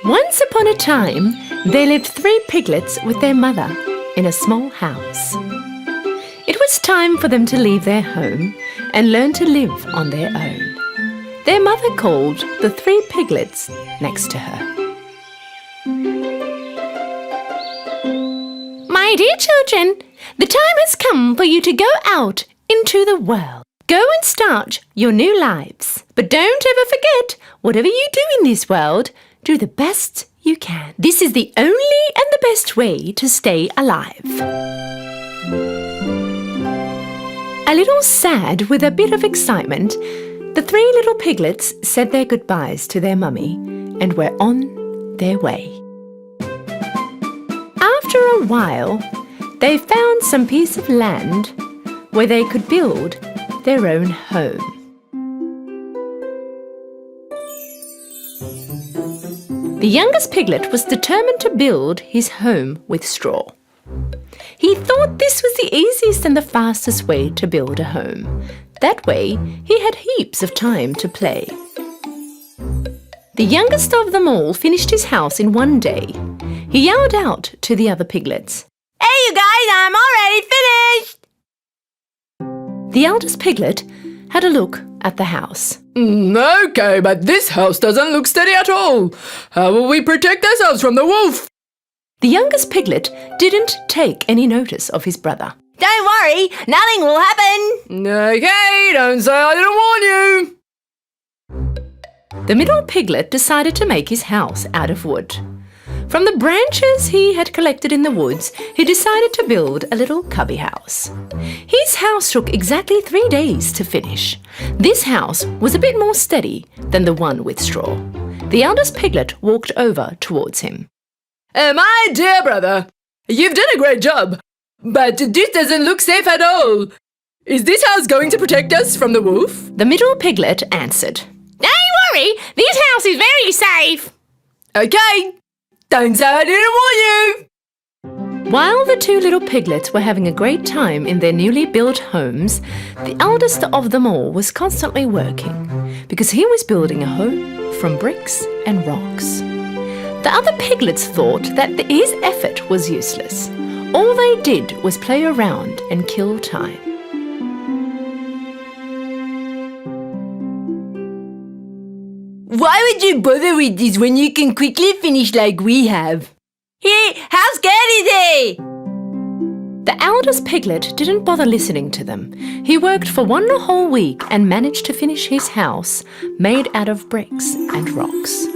Once upon a time, there lived 3 piglets with their mother in a small house. It was time for them to leave their home and learn to live on their own. Their mother called the 3 piglets next to her. My dear children, the time has come for you to go out into the world. Go and start your new lives. But don't ever forget, whatever you do in this world, do the best you can. This is the only and the best way to stay alive. A little sad with a bit of excitement, the 3 little piglets said their goodbyes to their mummy and were on their way. After a while, they found some piece of land where they could build their own home. The youngest piglet was determined to build his home with straw. He thought this was the easiest and the fastest way to build a home. That way, he had heaps of time to play. The youngest of them all finished his house in one day. He yelled out to the other piglets, "Hey you guys, I'm already finished!" The eldest piglet had a look at the house. Okay, but this house doesn't look steady at all. How will we protect ourselves from the wolf? The youngest piglet didn't take any notice of his brother. Don't worry, nothing will happen. Okay, don't say I didn't warn you. The middle piglet decided to make his house out of wood. From the branches he had collected in the woods, he decided to build a little cubby house. His house took exactly 3 days to finish. This house was a bit more steady than the one with straw. The eldest piglet walked over towards him. My dear brother, you've done a great job, but this doesn't look safe at all. Is this house going to protect us from the wolf? The middle piglet answered, Don't worry, this house is very safe. Okay, don't say I didn't warn you. While the 2 little piglets were having a great time in their newly built homes, the eldest of them all was constantly working because he was building a home from bricks and rocks. The other piglets thought that his effort was useless. All they did was play around and kill time. Why would you bother with this when you can quickly finish like we have? How scared is he? The eldest piglet didn't bother listening to them. He worked for 1 whole week and managed to finish his house made out of bricks and rocks.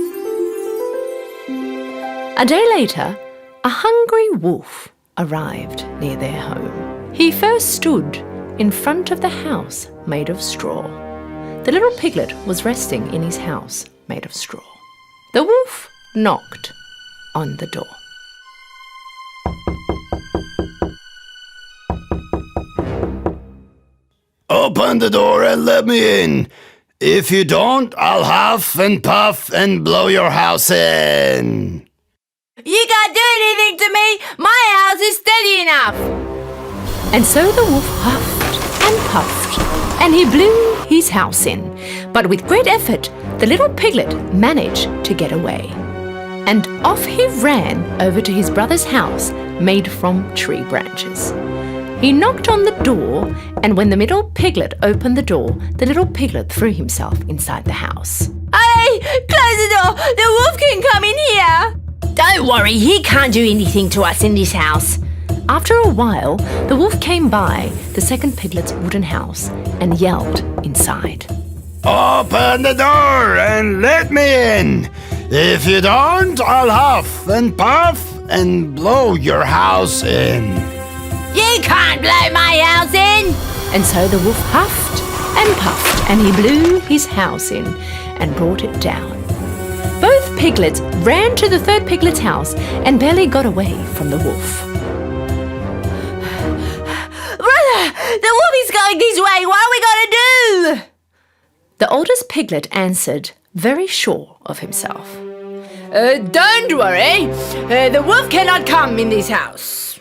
A day later, a hungry wolf arrived near their home. He first stood in front of the house made of straw. The little piglet was resting in his house made of straw. The wolf knocked on the door. Open the door and let me in. If you don't, I'll huff and puff and blow your house in. You can't do anything to me. My house is steady enough. And so the wolf huffed and puffed, and he blew his house in. But with great effort, the little piglet managed to get away. And off he ran over to his brother's house made from tree branches. He knocked on the door, and when the middle piglet opened the door, the little piglet threw himself inside the house. Hey, close the door. The wolf can come in here. Don't worry, he can't do anything to us in this house. After a while, the wolf came by the second piglet's wooden house and yelled inside. Open the door and let me in. If you don't, I'll huff and puff and blow your house in. You can't blow my house in. And so the wolf huffed and puffed, and he blew his house in and brought it down. Both piglets ran to the third piglet's house and barely got away from the wolf. Brother, the wolf is going this way. What are we going to do? The oldest piglet answered, very sure of himself. Don't worry, the wolf cannot come in this house.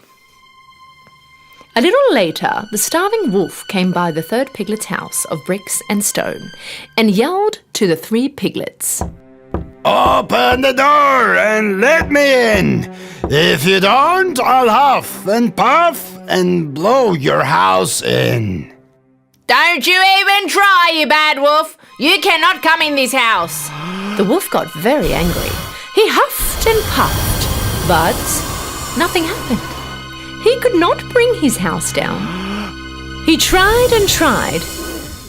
A little later, the starving wolf came by the third piglet's house of bricks and stone and yelled to the 3 piglets. Open the door and let me in. If you don't, I'll huff and puff and blow your house in. Don't you even try, you bad wolf. You cannot come in this house. The wolf got very angry. He huffed and puffed, but nothing happened. He could not bring his house down. He tried and tried,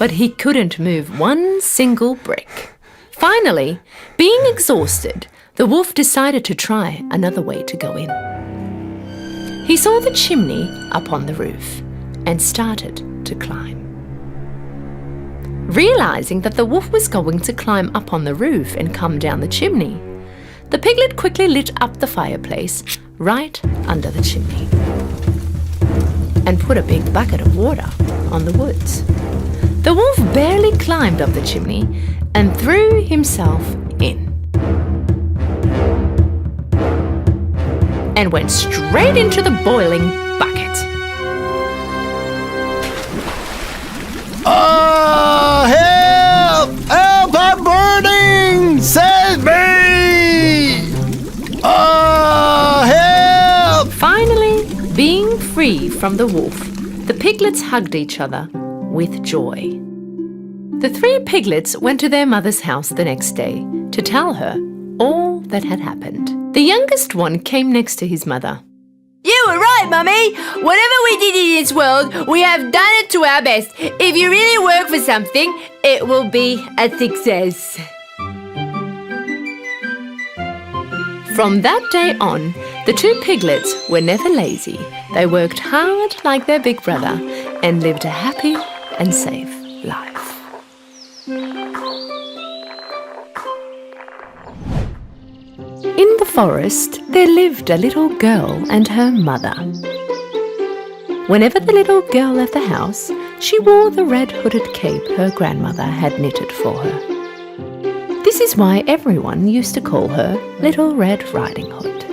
but he couldn't move one single brick. Finally, being exhausted, the wolf decided to try another way to go in. He saw the chimney up on the roof and started to climb. Realizing that the wolf was going to climb up on the roof and come down the chimney, the piglet quickly lit up the fireplace right under the chimney and put a big bucket of water on the wood. The wolf barely climbed up the chimney and threw himself in and went straight into the boiling bucket. Help! Help! I'm burning! Save me! Help! Finally, being free from the wolf, the piglets hugged each other with joy. The three piglets went to their mother's house the next day to tell her all that had happened. The youngest one came next to his mother. You were right, Mummy. Whatever we did in this world, we have done it to our best. If you really work for something, it will be a success. From that day on, the two piglets were never lazy. They worked hard like their big brother and lived a happy and safe life. In the forest, there lived a little girl and her mother. Whenever the little girl left the house, she wore the red-hooded cape her grandmother had knitted for her. This is why everyone used to call her Little Red Riding Hood.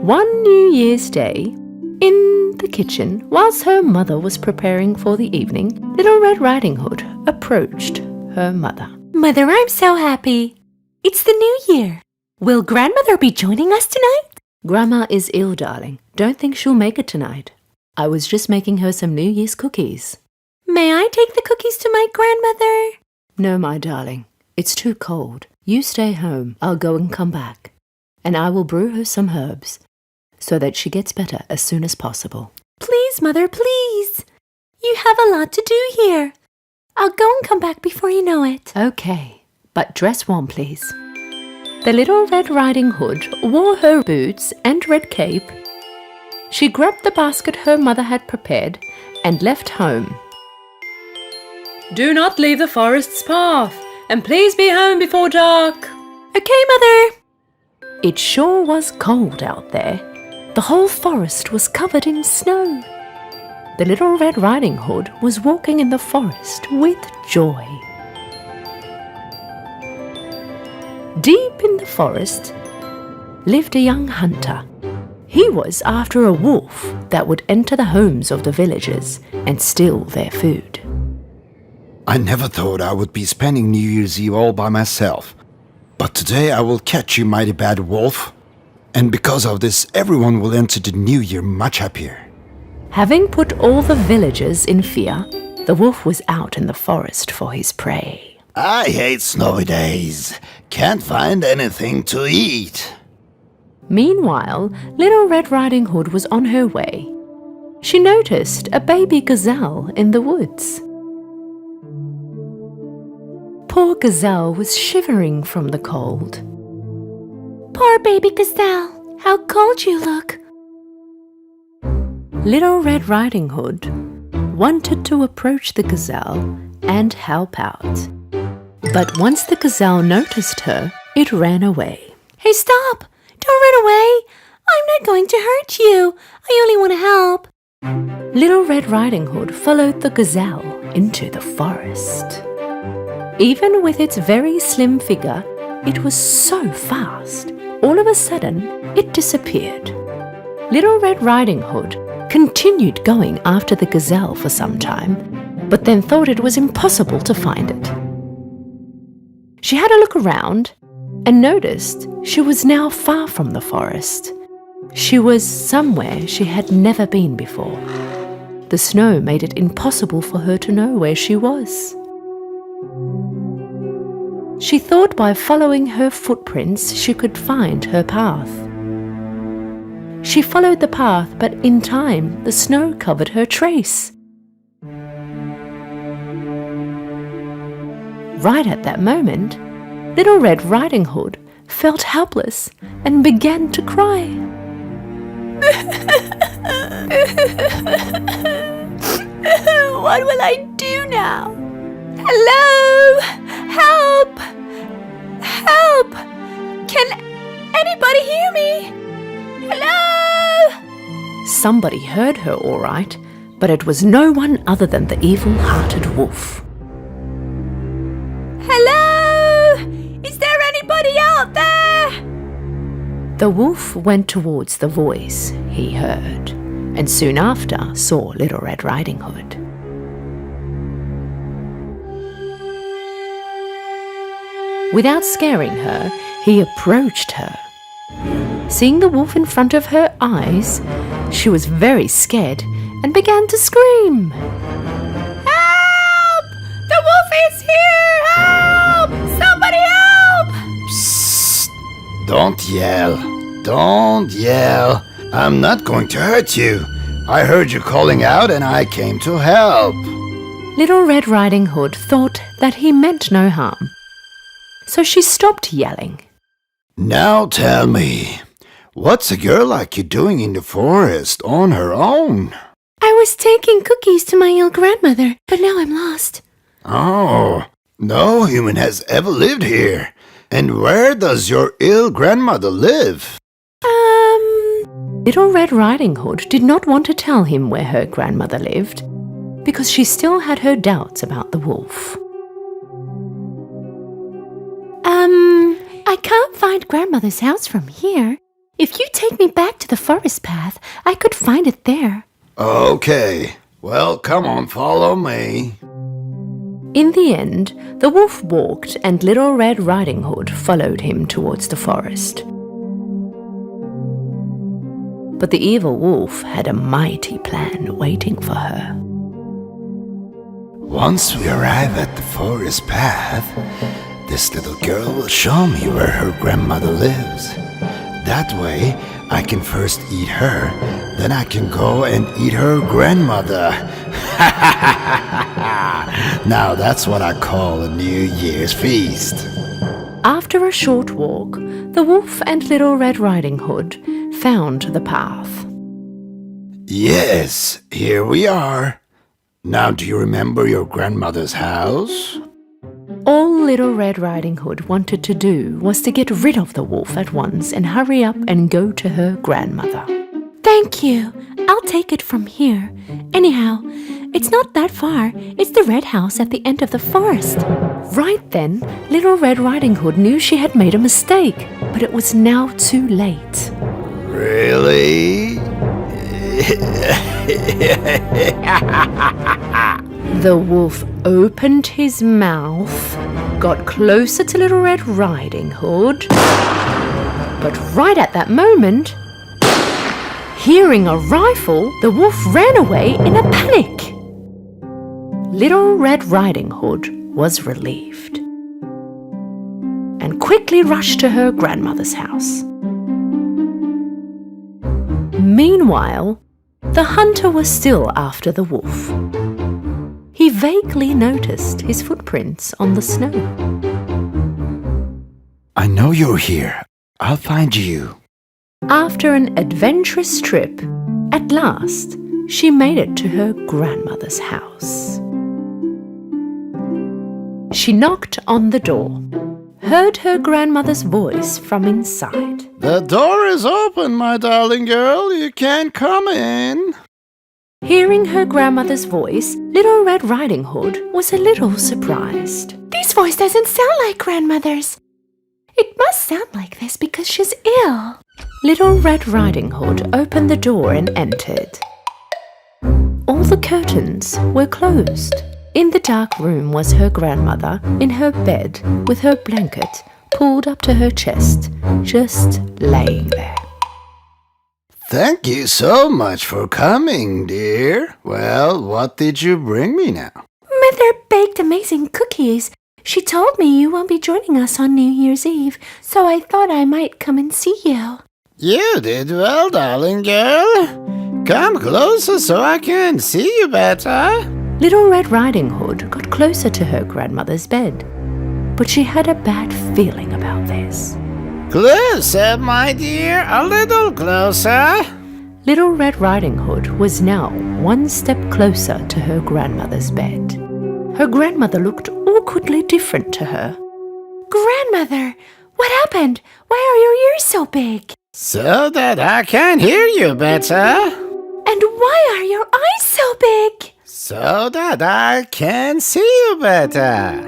One New Year's Day, in the kitchen, whilst her mother was preparing for the evening, Little Red Riding Hood approached her mother. Mother, I'm so happy. It's the new year. Will Grandmother be joining us tonight? Grandma is ill, darling. Don't think she'll make it tonight. I was just making her some New Year's cookies. May I take the cookies to my grandmother? No, my darling. It's too cold. You stay home. I'll go and come back. And I will brew her some herbs so that she gets better as soon as possible. Please, Mother, please. You have a lot to do here. I'll go and come back before you know it. Okay. But dress warm, please. The Little Red Riding Hood wore her boots and red cape. She grabbed the basket her mother had prepared and left home. Do not leave the forest's path, and please be home before dark. Okay, Mother. It sure was cold out there. The whole forest was covered in snow. The Little Red Riding Hood was walking in the forest with joy. Deep in the forest lived a young hunter. He was after a wolf that would enter the homes of the villagers and steal their food. I never thought I would be spending New Year's Eve all by myself. But today I will catch you, mighty bad wolf. And because of this, everyone will enter the new year much happier. Having put all the villagers in fear, the wolf was out in the forest for his prey. I hate snowy days. Can't find anything to eat. Meanwhile, Little Red Riding Hood was on her way. She noticed a baby gazelle in the woods. Poor gazelle was shivering from the cold. Poor baby gazelle. How cold you look. Little Red Riding Hood wanted to approach the gazelle and help out. But once the gazelle noticed her, it ran away. Hey, stop! Don't run away! I'm not going to hurt you. I only want to help. Little Red Riding Hood followed the gazelle into the forest. Even with its very slim figure, it was so fast. All of a sudden, it disappeared. Little Red Riding Hood continued going after the gazelle for some time, but then thought it was impossible to find it. She had a look around and noticed she was now far from the forest. She was somewhere she had never been before. The snow made it impossible for her to know where she was. She thought by following her footprints she could find her path. She followed the path, but in time the snow covered her trace. Right at that moment, Little Red Riding Hood felt helpless and began to cry. What will I do now? Hello? Help! Help! Can anybody hear me? Hello? Somebody heard her all right, but it was no one other than the evil-hearted wolf. Hello? Is there anybody out there? The wolf went towards the voice he heard, and soon after saw Little Red Riding Hood. Without scaring her, he approached her. Seeing the wolf in front of her eyes, she was very scared and began to scream. Help! The wolf is here! Help! Somebody help! Psst! Don't yell. Don't yell. I'm not going to hurt you. I heard you calling out and I came to help. Little Red Riding Hood thought that he meant no harm, so she stopped yelling. Now tell me, what's a girl like you doing in the forest on her own? I was taking cookies to my ill grandmother, but now I'm lost. Oh, no human has ever lived here. And where does your ill grandmother live? Little Red Riding Hood did not want to tell him where her grandmother lived, because she still had her doubts about the wolf. I can't find grandmother's house from here. If you take me back to the forest path, I could find it there. Okay, well, come on, follow me. In the end, the wolf walked and Little Red Riding Hood followed him towards the forest. But the evil wolf had a mighty plan waiting for her. Once we arrive at the forest path, this little girl will show me where her grandmother lives. That way, I can first eat her, then I can go and eat her grandmother. Now that's what I call a New Year's feast. After a short walk, the wolf and Little Red Riding Hood found the path. Yes, here we are. Now do you remember your grandmother's house? All Little Red Riding Hood wanted to do was to get rid of the wolf at once and hurry up and go to her grandmother. Thank you. I'll take it from here. Anyhow, it's not that far. It's the red house at the end of the forest. Right then, Little Red Riding Hood knew she had made a mistake, but it was now too late. Really? The wolf opened his mouth, got closer to Little Red Riding Hood, but right at that moment, hearing a rifle, the wolf ran away in a panic. Little Red Riding Hood was relieved and quickly rushed to her grandmother's house. Meanwhile, the hunter was still after the wolf. He vaguely noticed his footprints on the snow. I know you're here. I'll find you. After an adventurous trip, at last, she made it to her grandmother's house. She knocked on the door, heard her grandmother's voice from inside. The door is open, my darling girl. You can come in. Hearing her grandmother's voice, Little Red Riding Hood was a little surprised. This voice doesn't sound like grandmother's. It must sound like this because she's ill. Little Red Riding Hood opened the door and entered. All the curtains were closed. In the dark room was her grandmother in her bed with her blanket pulled up to her chest, just laying there. Thank you so much for coming, dear. Well, what did you bring me now? Mother baked amazing cookies. She told me you won't be joining us on New Year's Eve, so I thought I might come and see you. You did well, darling girl. Come closer so I can see you better. Little Red Riding Hood got closer to her grandmother's bed, but she had a bad feeling about this. Closer, my dear, a little closer. Little Red Riding Hood was now one step closer to her grandmother's bed. Her grandmother looked awkwardly different to her. Grandmother, what happened? Why are your ears so big? So that I can hear you better. And why are your eyes so big? So that I can see you better.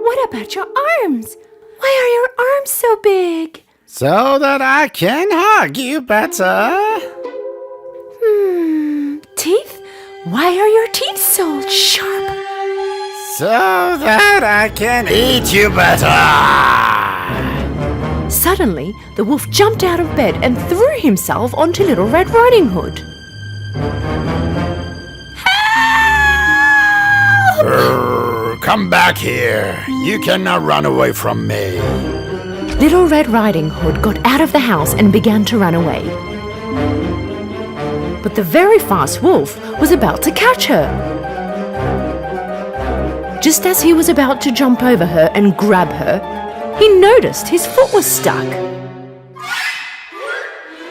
What about your arms? Why are your arms so big? So that I can hug you better. Teeth? Why are your teeth so sharp? So that I can eat you better. Suddenly, the wolf jumped out of bed and threw himself onto Little Red Riding Hood. Come back here. You cannot run away from me. Little Red Riding Hood got out of the house and began to run away. But the very fast wolf was about to catch her. Just as he was about to jump over her and grab her, he noticed his foot was stuck.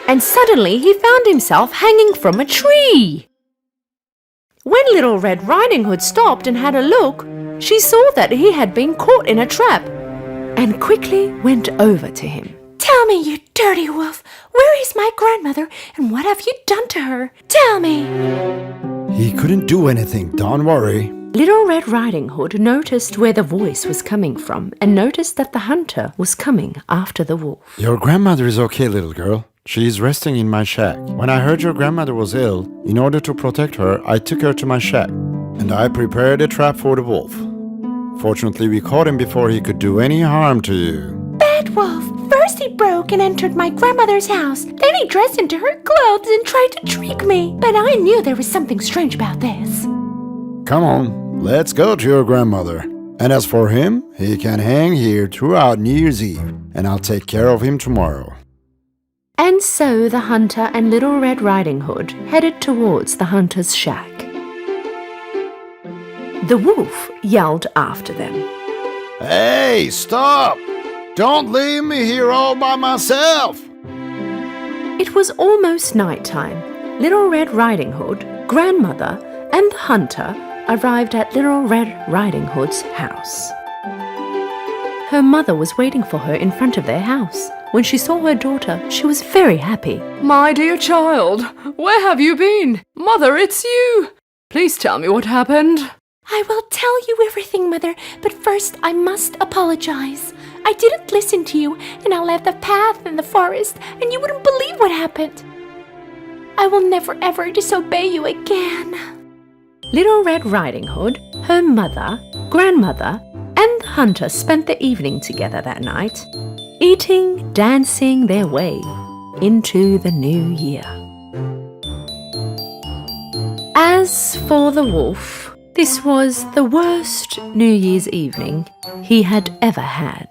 And suddenly he found himself hanging from a tree. When Little Red Riding Hood stopped and had a look, she saw that he had been caught in a trap and quickly went over to him. Tell me, you dirty wolf, where is my grandmother and what have you done to her? Tell me. He couldn't do anything, don't worry. Little Red Riding Hood noticed where the voice was coming from and noticed that the hunter was coming after the wolf. Your grandmother is okay, little girl. She is resting in my shack. When I heard your grandmother was ill, in order to protect her, I took her to my shack, and I prepared a trap for the wolf. Fortunately, we caught him before he could do any harm to you. Bad wolf. First he broke and entered my grandmother's house. Then he dressed into her clothes and tried to trick me. But I knew there was something strange about this. Come on, let's go to your grandmother. And as for him, he can hang here throughout New Year's Eve, and I'll take care of him tomorrow. And so the hunter and Little Red Riding Hood headed towards the hunter's shack. The wolf yelled after them. Hey, stop! Don't leave me here all by myself! It was almost night time. Little Red Riding Hood, grandmother, and the hunter arrived at Little Red Riding Hood's house. Her mother was waiting for her in front of their house. When she saw her daughter, she was very happy. My dear child, where have you been? Mother, it's you. Please tell me what happened. I will tell you everything, Mother, but first I must apologize. I didn't listen to you, and I left the path in the forest, and you wouldn't believe what happened. I will never ever disobey you again. Little Red Riding Hood, her mother, grandmother, and the hunter spent the evening together that night, eating, dancing their way into the new year. As for the wolf, this was the worst New Year's evening he had ever had.